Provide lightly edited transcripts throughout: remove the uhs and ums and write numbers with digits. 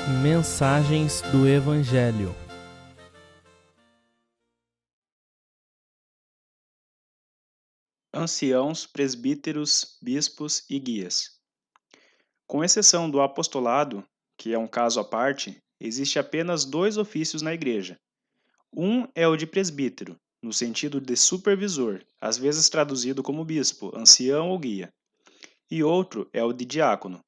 Mensagens do Evangelho. Anciãos, presbíteros, bispos e guias. Com exceção do apostolado, que é um caso à parte, existe apenas dois ofícios na Igreja. Um é o de presbítero, no sentido de supervisor, às vezes traduzido como bispo, ancião ou guia. E outro é o de diácono.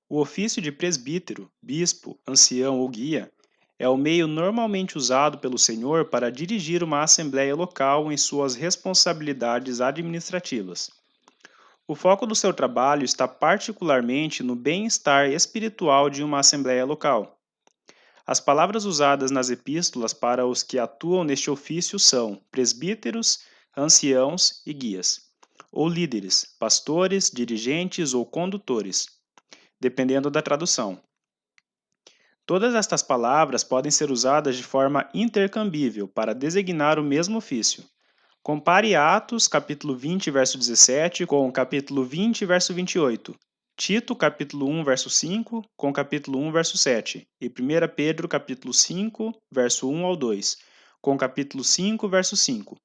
O ofício de presbítero, bispo, ancião ou guia é o meio normalmente usado pelo Senhor para dirigir uma assembleia local em suas responsabilidades administrativas. O foco do seu trabalho está particularmente no bem-estar espiritual de uma assembleia local. As palavras usadas nas epístolas para os que atuam neste ofício são presbíteros, anciãos e guias, ou líderes, pastores, dirigentes ou condutores, dependendo da tradução. Todas estas palavras podem ser usadas de forma intercambível para designar o mesmo ofício. Compare Atos, capítulo 20, verso 17, com capítulo 20, verso 28. Tito, capítulo 1, verso 5, com capítulo 1, verso 7. E 1 Pedro, capítulo 5, verso 1 ao 2, com capítulo 5, verso 5.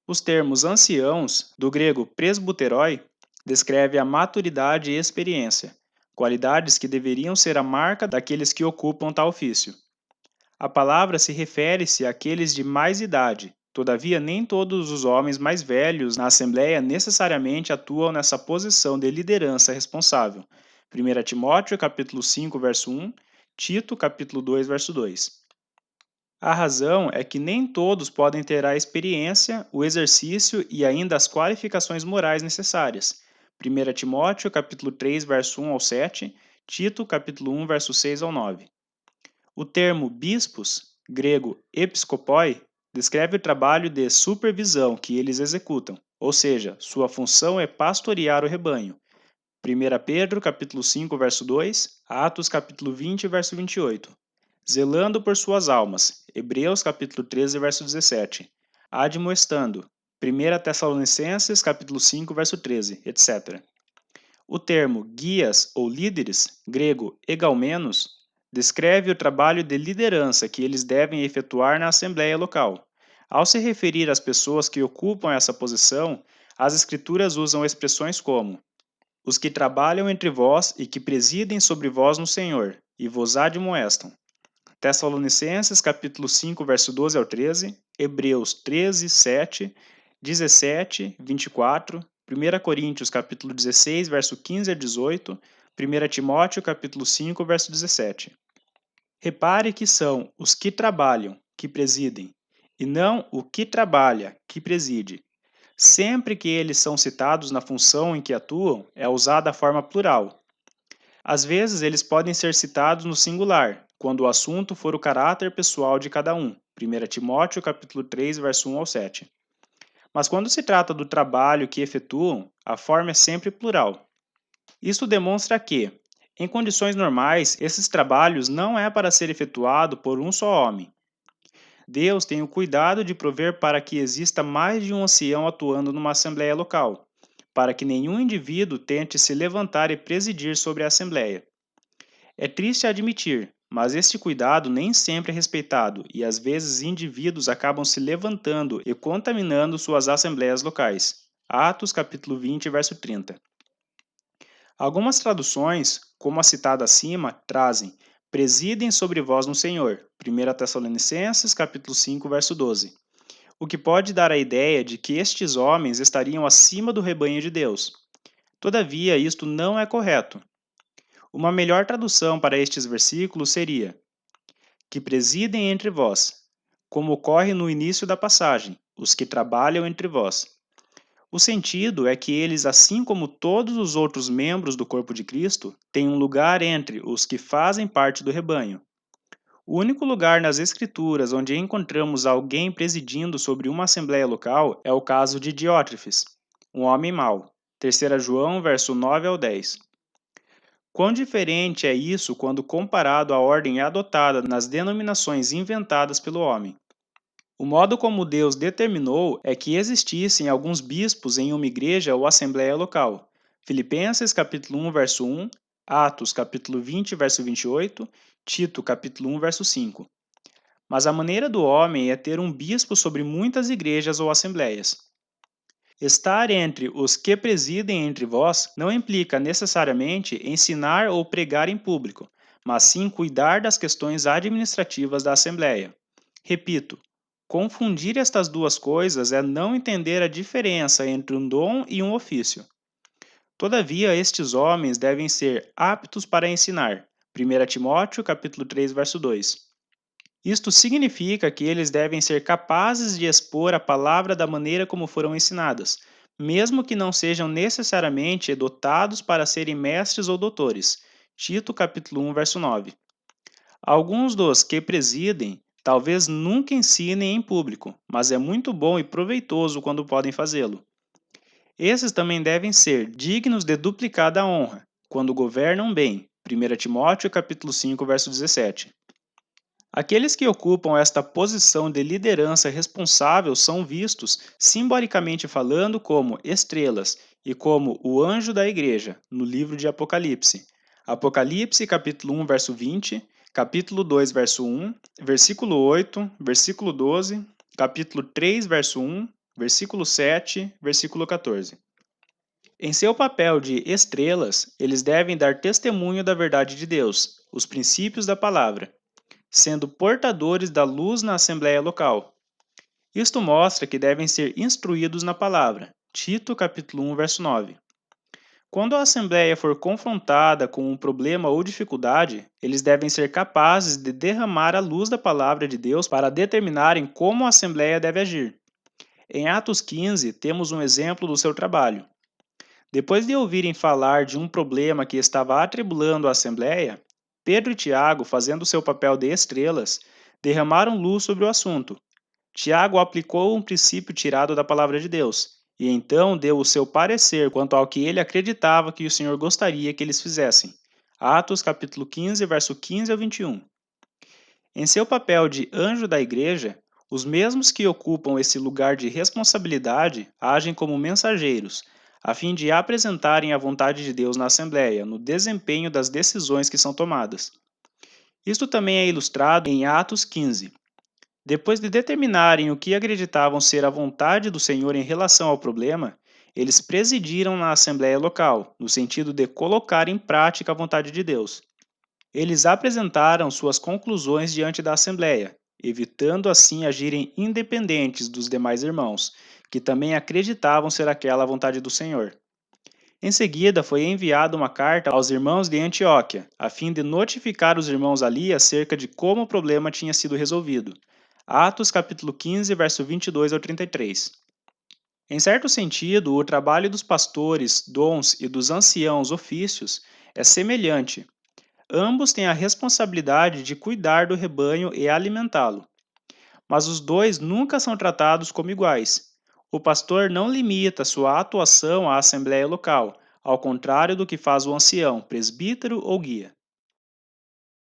Os termos anciãos, do grego presbuteroi, descreve a maturidade e experiência, qualidades que deveriam ser a marca daqueles que ocupam tal ofício. A palavra se refere-se àqueles de mais idade. Todavia, nem todos os homens mais velhos na Assembleia necessariamente atuam nessa posição de liderança responsável. 1 Timóteo, capítulo 5, verso 1, Tito, capítulo 2, verso 2. A razão é que nem todos podem ter a experiência, o exercício e ainda as qualificações morais necessárias. 1 Timóteo, capítulo 3, verso 1 ao 7, Tito, capítulo 1, verso 6 ao 9. O termo bispos, grego episkopoi, descreve o trabalho de supervisão que eles executam, ou seja, sua função é pastorear o rebanho. 1 Pedro, capítulo 5, verso 2, Atos, capítulo 20, verso 28. Zelando por suas almas, Hebreus, capítulo 13, verso 17. Admoestando, 1 Tessalonicenses, capítulo 5, verso 13, etc. O termo guias ou líderes, grego egalmenos, descreve o trabalho de liderança que eles devem efetuar na assembleia local. Ao se referir às pessoas que ocupam essa posição, as Escrituras usam expressões como os que trabalham entre vós e que presidem sobre vós no Senhor, e vos admoestam. Tessalonicenses, capítulo 5, verso 12 ao 13, Hebreus 13, 7, 17, 24, 1 Coríntios, capítulo 16, verso 15 a 18, 1 Timóteo, capítulo 5, verso 17. Repare que são os que trabalham, que presidem, e não o que trabalha, que preside. Sempre que eles são citados na função em que atuam, é usada a forma plural. Às vezes, eles podem ser citados no singular, quando o assunto for o caráter pessoal de cada um. 1 Timóteo, capítulo 3, verso 1 ao 7. Mas quando se trata do trabalho que efetuam, a forma é sempre plural. Isto demonstra que, em condições normais, esses trabalhos não é para ser efetuado por um só homem. Deus tem o cuidado de prover para que exista mais de um ancião atuando numa assembleia local, para que nenhum indivíduo tente se levantar e presidir sobre a assembleia. É triste admitir, mas este cuidado nem sempre é respeitado e às vezes indivíduos acabam se levantando e contaminando suas assembleias locais. Atos capítulo 20, verso 30. Algumas traduções, como a citada acima, trazem presidem sobre vós no Senhor. 1 Tessalonicenses capítulo 5, verso 12. O que pode dar a ideia de que estes homens estariam acima do rebanho de Deus. Todavia, isto não é correto. Uma melhor tradução para estes versículos seria: que presidem entre vós, como ocorre no início da passagem, os que trabalham entre vós. O sentido é que eles, assim como todos os outros membros do corpo de Cristo, têm um lugar entre os que fazem parte do rebanho. O único lugar nas Escrituras onde encontramos alguém presidindo sobre uma assembleia local é o caso de Diótrefes, um homem mau. 3 João, verso 9 ao 10. Quão diferente é isso quando comparado à ordem adotada nas denominações inventadas pelo homem. O modo como Deus determinou é que existissem alguns bispos em uma igreja ou assembleia local. Filipenses capítulo 1, verso 1, Atos capítulo 20, verso 28, Tito capítulo 1, verso 5. Mas a maneira do homem é ter um bispo sobre muitas igrejas ou assembleias. Estar entre os que presidem entre vós não implica necessariamente ensinar ou pregar em público, mas sim cuidar das questões administrativas da Assembleia. Repito, confundir estas duas coisas é não entender a diferença entre um dom e um ofício. Todavia, estes homens devem ser aptos para ensinar. 1 Timóteo capítulo 3, verso 2. Isto significa que eles devem ser capazes de expor a palavra da maneira como foram ensinadas, mesmo que não sejam necessariamente dotados para serem mestres ou doutores. Tito capítulo 1, verso 9. Alguns dos que presidem talvez nunca ensinem em público, mas é muito bom e proveitoso quando podem fazê-lo. Esses também devem ser dignos de duplicada honra, quando governam bem. 1 Timóteo capítulo 5, verso 17. Aqueles que ocupam esta posição de liderança responsável são vistos, simbolicamente falando, como estrelas e como o anjo da igreja, no livro de Apocalipse. Apocalipse, capítulo 1, verso 20, capítulo 2, verso 1, versículo 8, versículo 12, capítulo 3, verso 1, versículo 7, versículo 14. Em seu papel de estrelas, eles devem dar testemunho da verdade de Deus, os princípios da palavra, sendo portadores da luz na assembleia local. Isto mostra que devem ser instruídos na palavra. Tito capítulo 1, verso 9. Quando a assembleia for confrontada com um problema ou dificuldade, eles devem ser capazes de derramar a luz da palavra de Deus para determinarem como a assembleia deve agir. Em Atos 15, temos um exemplo do seu trabalho. Depois de ouvirem falar de um problema que estava atribulando a assembleia, Pedro e Tiago, fazendo seu papel de estrelas, derramaram luz sobre o assunto. Tiago aplicou um princípio tirado da palavra de Deus, e então deu o seu parecer quanto ao que ele acreditava que o Senhor gostaria que eles fizessem. Atos capítulo 15, verso 15 ao 21. Em seu papel de anjo da igreja, os mesmos que ocupam esse lugar de responsabilidade agem como mensageiros, a fim de apresentarem a vontade de Deus na Assembleia, no desempenho das decisões que são tomadas. Isto também é ilustrado em Atos 15. Depois de determinarem o que acreditavam ser a vontade do Senhor em relação ao problema, eles presidiram na Assembleia local, no sentido de colocar em prática a vontade de Deus. Eles apresentaram suas conclusões diante da Assembleia, evitando assim agirem independentes dos demais irmãos, que também acreditavam ser aquela a vontade do Senhor. Em seguida, foi enviada uma carta aos irmãos de Antioquia, a fim de notificar os irmãos ali acerca de como o problema tinha sido resolvido. Atos capítulo 15, verso 22 ao 33. Em certo sentido, o trabalho dos pastores, dons e dos anciãos ofícios é semelhante. Ambos têm a responsabilidade de cuidar do rebanho e alimentá-lo. Mas os dois nunca são tratados como iguais. O pastor não limita sua atuação à assembleia local, ao contrário do que faz o ancião, presbítero ou guia.